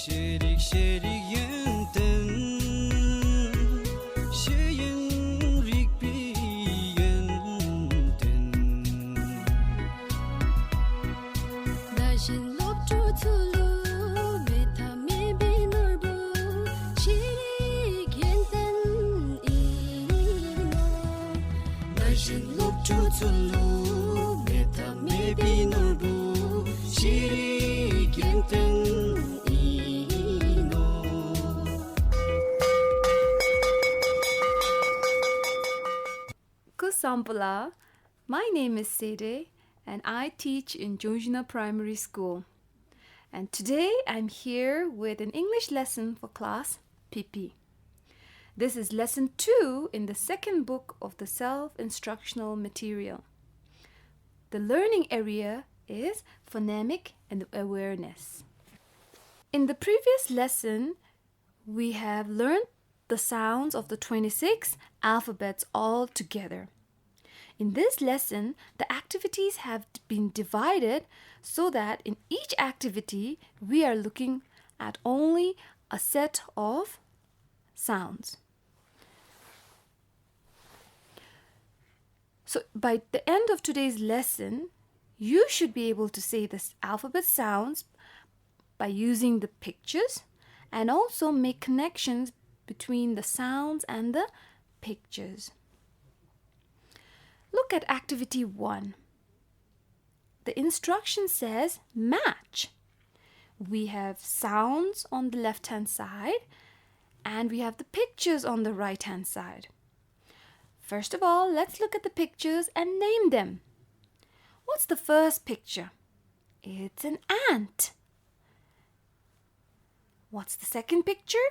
Şerik şerik yenten Şeyin rikbi yenten Dashin lop chu tsulu Meta me be norbu Shirik yenten ino Dashin lop chu tsulu Meta me be norbu Shirik yenten ino Kusampala. My name is Sede and I teach in Jojina Primary School. And today I'm here with an English lesson for class PP. This is lesson 2 in the second book of the self-instructional material. The learning area is phonemic and awareness. In the previous lesson, we have learned the sounds of the 26 alphabets all together. In this lesson, the activities have been divided so that in each activity, we are looking at only a set of sounds. So by the end of today's lesson, you should be able to say the alphabet sounds by using the pictures and also make connections between the sounds and the pictures. Look at activity 1. The instruction says match. We have sounds on the left-hand side and we have the pictures on the right-hand side. First of all, let's look at the pictures and name them. What's the first picture? It's an ant. What's the second picture?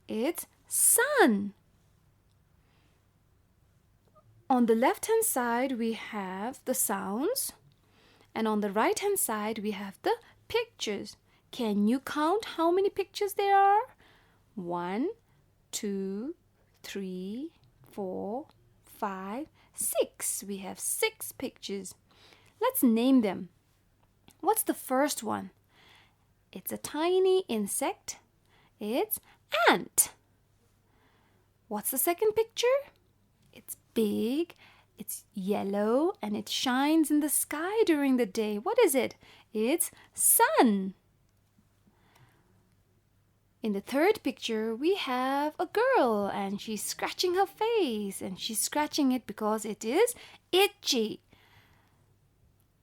It's sun. On the left-hand side, we have the sounds, and on the right-hand side, we have the pictures. Can you count how many pictures there are? 1, 2, 3, 4, 5, 6. We have 6 pictures. Let's name them. What's the first one? It's a tiny insect. It's ant. What's the second picture? It's big, it's yellow, and it shines in the sky during the day. What is it? It's sun. In the third picture, we have a girl and she's scratching her face, and she's scratching it because it is itchy.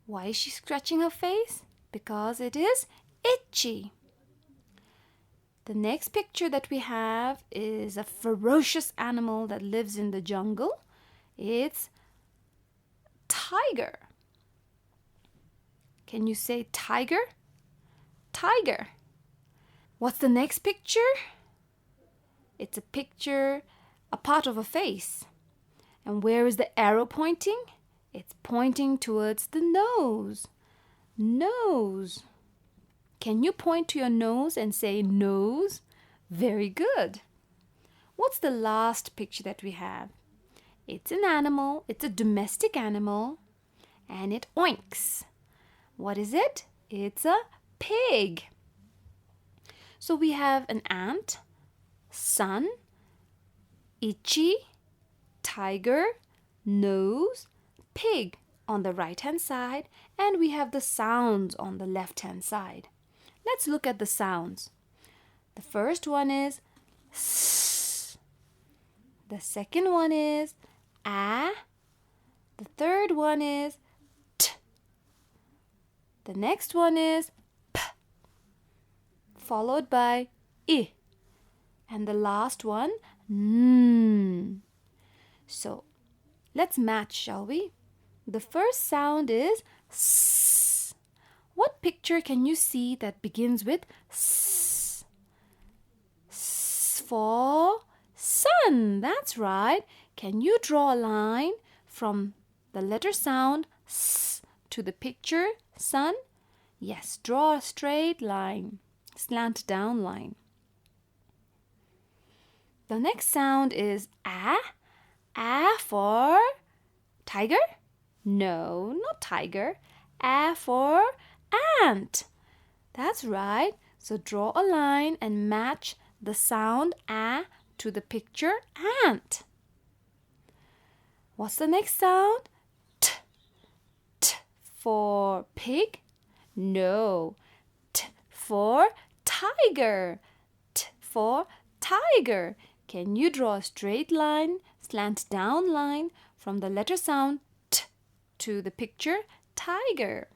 Why is she scratching her face? Because it is itchy. The next picture that we have is a ferocious animal that lives in the jungle. It's tiger. Can you say tiger? Tiger. What's the next picture? It's a picture, a part of a face. And where is the arrow pointing? It's pointing towards the nose. Nose. Can you point to your nose and say nose? Very good. What's the last picture that we have? It's an animal. It's a domestic animal. And it oinks. What is it? It's a pig. So we have an ant, sun, itchy, tiger, nose, pig on the right-hand side, and we have the sounds on the left-hand side. Let's look at the sounds. The first one is S. The second one is A. The third one is T. The next one is P, followed by I. And the last one, N. So, let's match, shall we? The first sound is S. What picture can you see that begins with S? S for sun. That's right. Can you draw a line from the letter sound S to the picture sun? Yes, draw a straight line, slant down line. The next sound is A. A for tiger? No, not tiger. A for ant. That's right. So draw a line and match the sound a to the picture ant. What's the next sound? T. T for pig? No. T for tiger. T for tiger. Can you draw a straight line, slant down line from the letter sound T to the picture tiger?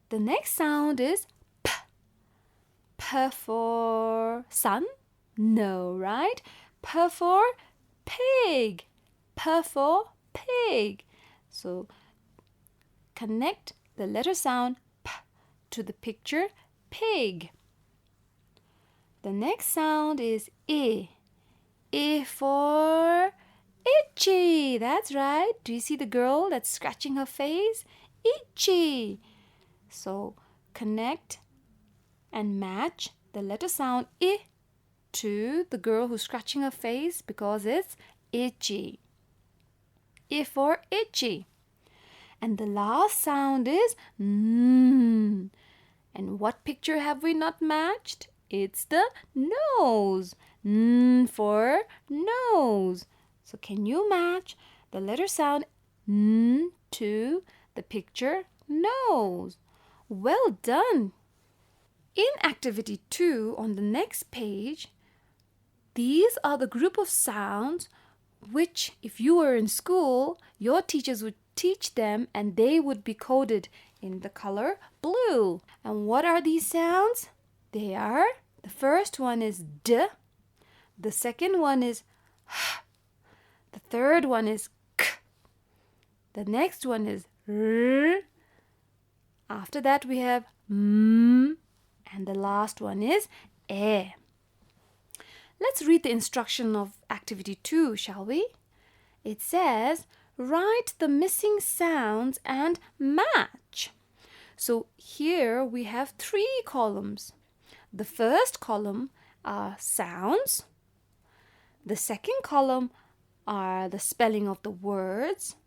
The next sound is P. P for sun? No, right? P for pig. P for pig. So connect the letter sound P to the picture pig. The next sound is I. I for itchy. That's right. Do you see the girl that's scratching her face? Itchy. So connect and match the letter sound I to the girl who's scratching her face because it's itchy. I for itchy. And the last sound is N. And what picture have we not matched? It's the nose. N for nose. So can you match the letter sound N to the picture nose? Well done. In activity 2 on the next page, these are the group of sounds which, if you were in school, your teachers would teach them and they would be coded in the color blue. And what are these sounds? They are, the first one is D, the second one is H, the third one is K, the next one is R, after that we have M, and the last one is E. Let's read the instruction of activity 2, shall we? It says, write the missing sounds and match. So here we have 3 columns. The first column are sounds. The second column are the spelling of the words.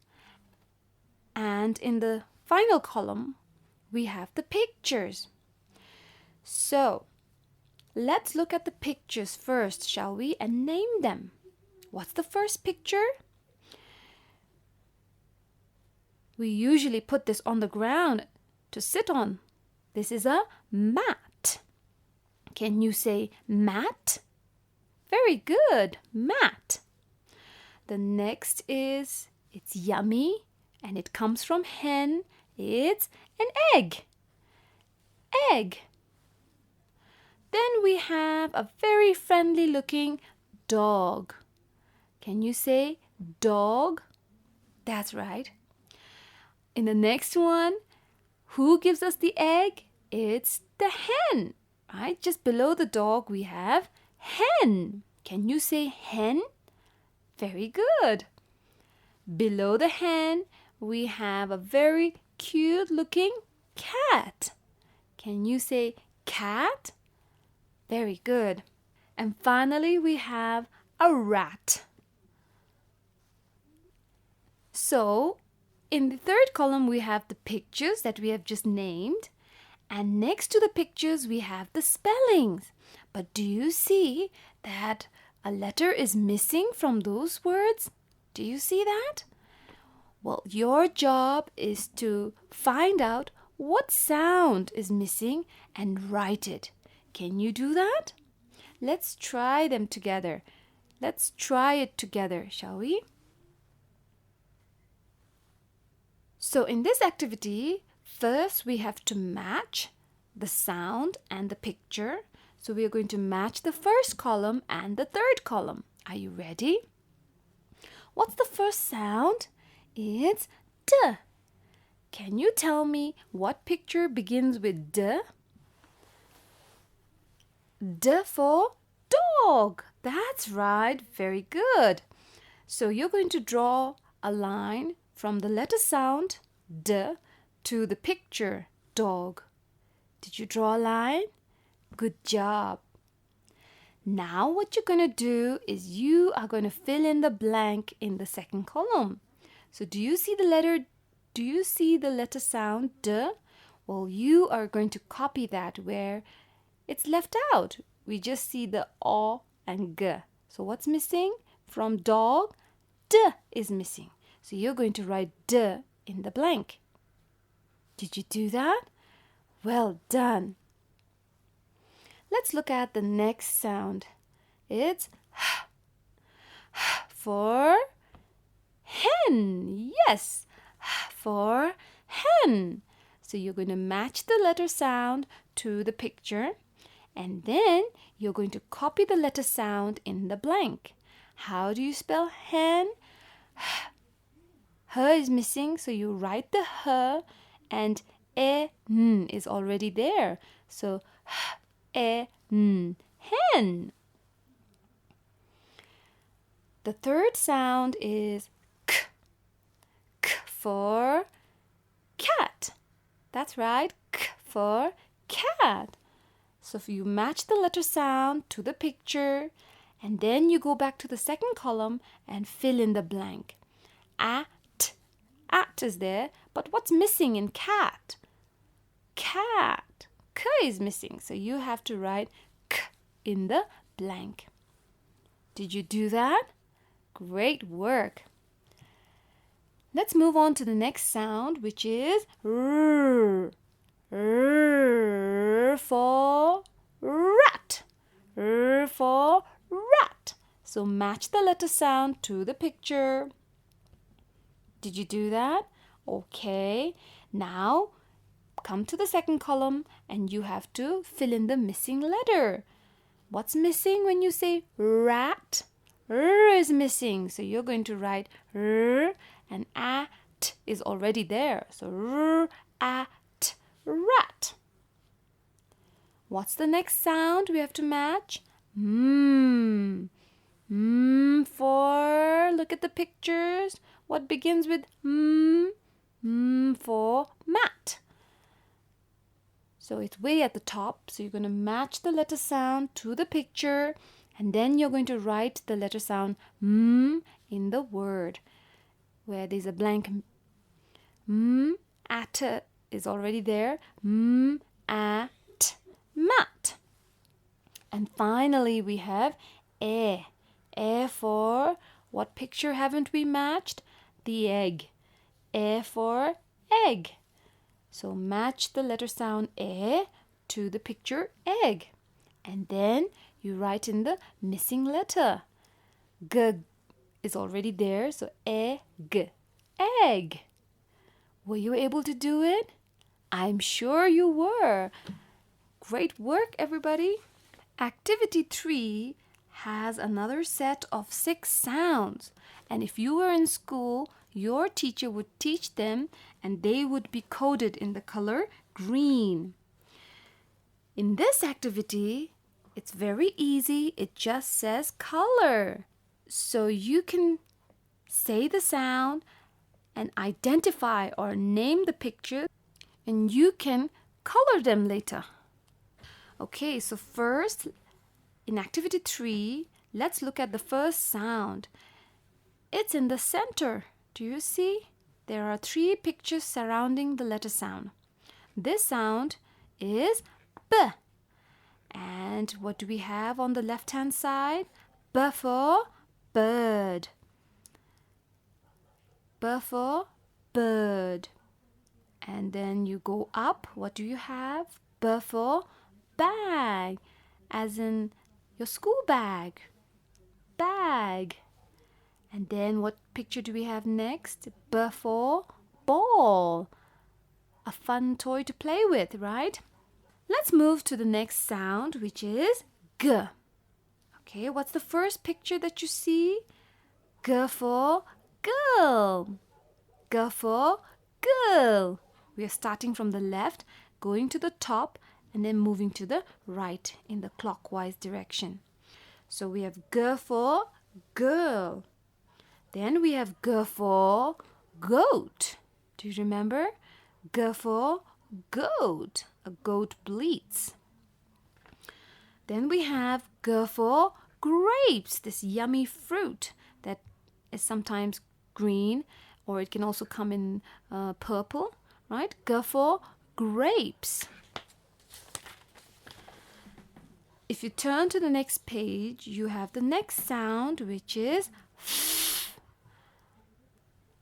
And in the final column, we have the pictures. So let's look at the pictures first, shall we? And name them. What's the first picture? We usually put this on the ground to sit on. This is a mat. Can you say mat? Very good, mat. The next is, it's yummy and it comes from hen. It's an egg. Egg. Then we have a very friendly looking dog. Can you say dog? That's right. In the next one, who gives us the egg? It's the hen, right? Just below the dog we have hen. Can you say hen? Very good. Below the hen, we have a very cute looking cat. Can you say cat? Very good. And finally, we have a rat. So, in the third column, we have the pictures that we have just named. And next to the pictures, we have the spellings. But do you see that a letter is missing from those words? Do you see that? Well, your job is to find out what sound is missing and write it. Can you do that? Let's try them together. Let's try it together, shall we? So in this activity, first we have to match the sound and the picture. So we are going to match the first column and the third column. Are you ready? What's the first sound? It's D. Can you tell me what picture begins with D? D for dog. That's right. Very good. So you're going to draw a line from the letter sound D to the picture dog. Did you draw a line? Good job. Now what you're going to do is you are going to fill in the blank in the second column. So do you see the letter sound D? Well, you are going to copy that where it's left out. We just see the O and G. So what's missing? From dog, D is missing. So you're going to write D in the blank. Did you do that? Well done. Let's look at the next sound. It's for hen. Yes, for hen. So you're going to match the letter sound to the picture, and then you're going to copy the letter sound in the blank. How do you spell hen? H is missing, so you write the H, and n is already there. So n, hen. The third sound is k. K for cat. That's right, k for cat. So if you match the letter sound to the picture, and then you go back to the second column and fill in the blank. At is there, but what's missing in cat? Cat. K is missing, so you have to write k in the blank. Did you do that? Great work. Let's move on to the next sound, which is r. R for rat. R for rat. So match the letter sound to the picture. Did you do that? Okay. Now come to the second column and you have to fill in the missing letter. What's missing when you say rat? R is missing. So you're going to write R, and at is already there. So r, at, rat. What's the next sound we have to match? For, look at the pictures. What begins with for mat. So it's way at the top. So you're going to match the letter sound to the picture, and then you're going to write the letter sound in the word. Where there's a blank at is already there. At, mat. And finally we have e. E for, what picture haven't we matched? The egg. E for egg. So match the letter sound e to the picture egg. And then you write in the missing letter. G is already there, so egg. Egg. Were you able to do it? I'm sure you were. Great work, everybody. Activity 3 has another set of 6 sounds. And if you were in school, your teacher would teach them and they would be coded in the color green. In this activity, it's very easy. It just says color. So you can say the sound and identify or name the picture, and you can color them later. Okay, so first, in activity 3, let's look at the first sound. It's in the center. Do you see? There are 3 pictures surrounding the letter sound. This sound is B. And what do we have on the left-hand side? B for bird. B for bird. And then you go up. What do you have? B for bag, as in your school bag. Bag. And then what picture do we have next? B for ball. A fun toy to play with, right? Let's move to the next sound, which is G. Okay, what's the first picture that you see? G for girl. G for girl. We are starting from the left, going to the top, and then moving to the right in the clockwise direction. So we have G for girl. Then we have G for goat. Do you remember? G for goat. A goat bleats. Then we have G for grapes, this yummy fruit that is sometimes green, or it can also come in purple, right? G for grapes. If you turn to the next page, you have the next sound, which is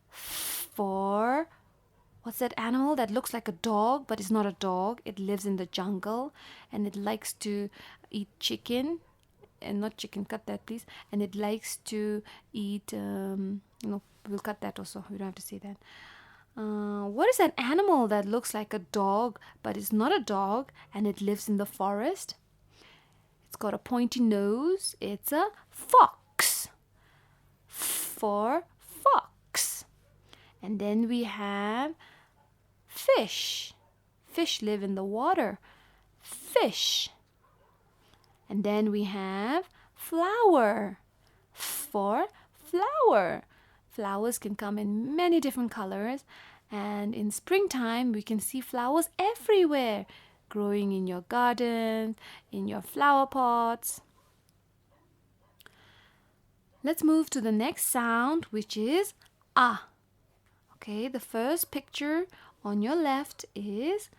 for, what's that animal that looks like a dog but is not a dog? It lives in the jungle and it likes to eat chicken. And not chicken, cut that please. And it likes to eat, we'll cut that also. We don't have to say that. What is that animal that looks like a dog but is not a dog and it lives in the forest? It's got a pointy nose. It's a fox. For fox. And then we have fish. Fish live in the water. Fish. And then we have flower. For flower. Flowers can come in many different colors. And in springtime, we can see flowers everywhere. Growing in your garden, in your flower pots. Let's move to the next sound, which is ah. Okay, the first picture on your left is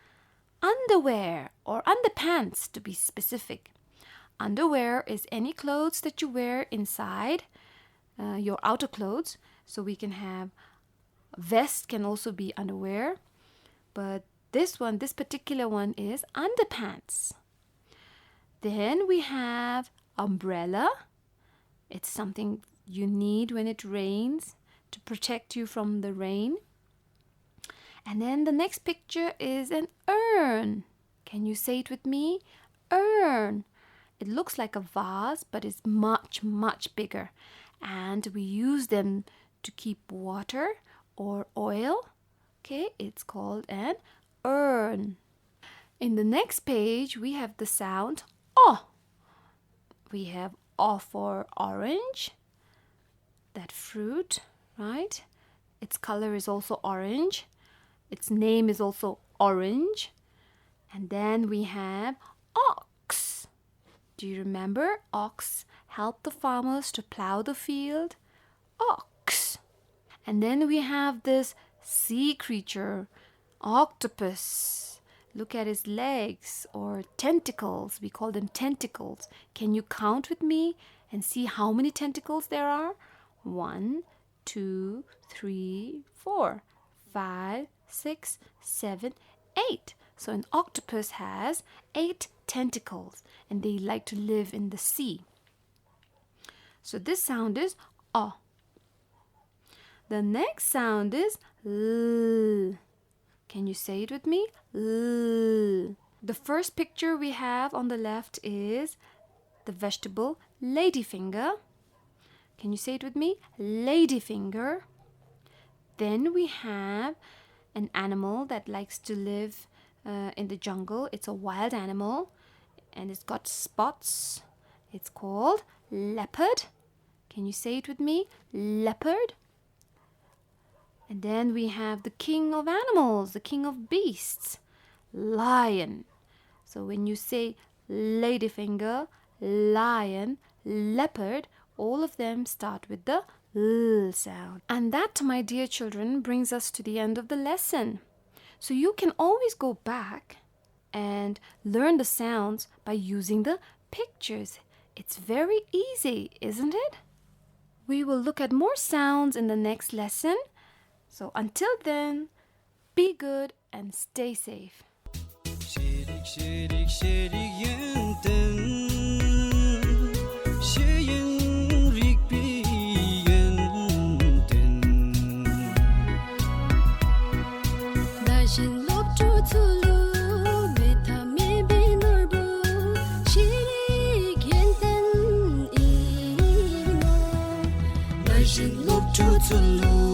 underwear or underpants, to be specific. Underwear is any clothes that you wear inside, your outer clothes. So we can have vest can also be underwear, but this particular one is underpants. Then we have umbrella. It's something you need when it rains to protect you from the rain. And then the next picture is an urn. Can you say it with me? Urn. It looks like a vase, but it's much, much bigger. And we use them to keep water or oil. Okay, it's called an urn. In the next page, we have the sound O. We have O for orange, that fruit, right? Its color is also orange. Its name is also orange. And then we have ox. Do you remember? Ox helped the farmers to plow the field. Ox. And then we have this sea creature, octopus. Look at his legs or tentacles. We call them tentacles. Can you count with me and see how many tentacles there are? 1, 2, 3, 4, 5, 6, 7, 8. So an octopus has 8 tentacles and they like to live in the sea. So this sound is O. The next sound is L. Can you say it with me? L. The first picture we have on the left is the vegetable ladyfinger. Can you say it with me? Ladyfinger. Then we have an animal that likes to live in the jungle. It's a wild animal and it's got spots. It's called leopard. Can you say it with me? Leopard. And then we have the king of animals, the king of beasts, lion. So when you say ladyfinger, lion, leopard, all of them start with the L sound. And that, my dear children, brings us to the end of the lesson. So you can always go back and learn the sounds by using the pictures. It's very easy, isn't it? We will look at more sounds in the next lesson. So until then, be good and stay safe. Sherik sherik sherik yenten Sheyin rikbi yenten Dashin lop tu tulu Meta me binorbu Shirik yenten ino Dashin lop tu tulu